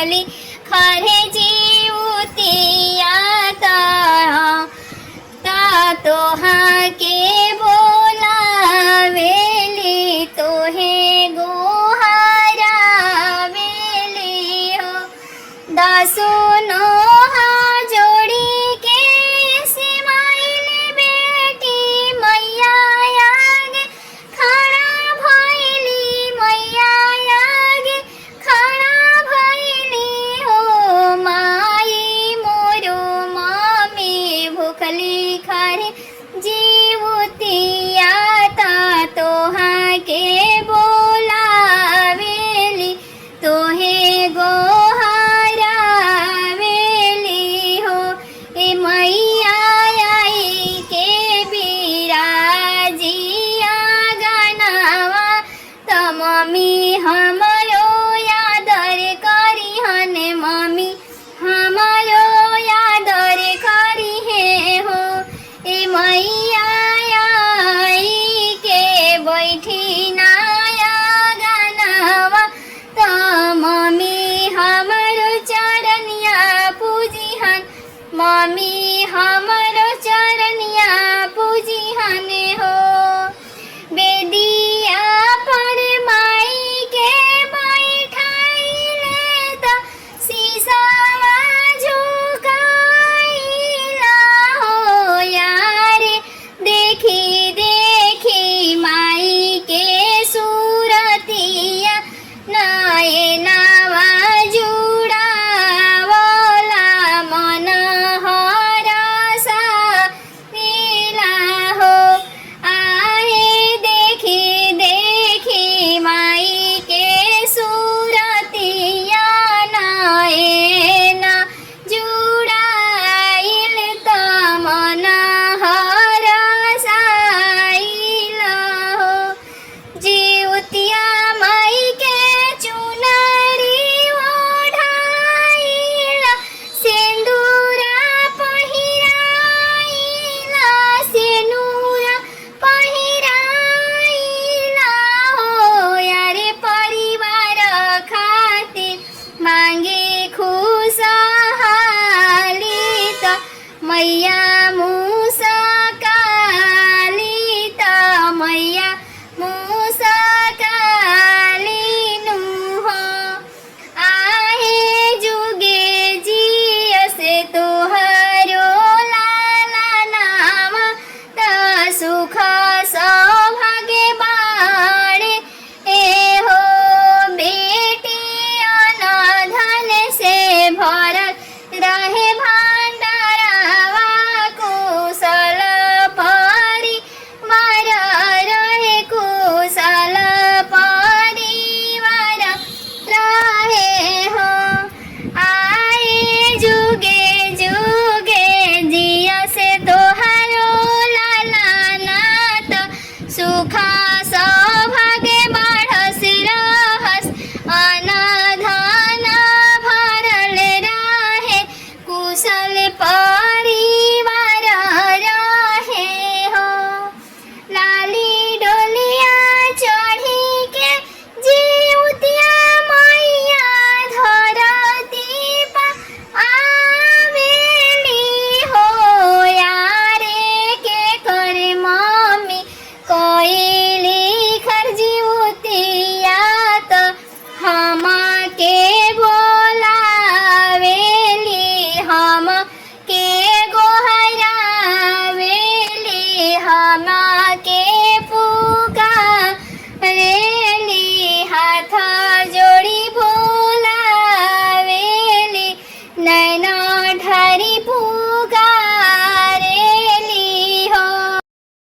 भूखली खरे जीवतिया ता तोहा के बोलावेली तोहे गोहरावेली हो दासो नोहा जोड़ी के सिमाइले बेटी मैया आगे खड़ा भइली मैया आगे खड़ा भइली हो माई मोरो मम्मी भूखली खरे जीवतिया ता तोहा के बोलावेली तोहे गोहरावेली हो ए मैया आई के बिराजिया गनावा त मम्मी हमरो यादर करिहन मम्मी हमरो यादर करिहे हो ए मैया आई के बैठी नाया गनावा त मम्मी हमरो चरनिया पूजिहन मम्मी हमरो चरनिया पूजिहन हो बेदिया पर माई के बैठाइले त सीसावा झुकाइला हो यारे देखी देखी माई के सूरतिया नयनावा जुड़ावला मन हरसा मिला हो आहे देखी देखी माई के सूरतिया नयना जुड़ाइल त मन हरसाइल हो जीवतिया माई के चुनरी ओढ़ाइला सेंदूरा पहिराइला सेनुरा पहिराइला हो यारे परिवार खातिर मांगे खुशहाली त मैया मुसकाली त मैया मुसकाली नु हो आहे जुगे जियसे तोहरो लाला नाम त सुख सौभाग्य बाणे ए हो बेटी अनधन से भरल रहे भंडारवा कुशल परिवार रहे कुशल परिवार रहे हो आए जुगे जुगे जिया से तोहरो लाला नाथ सुख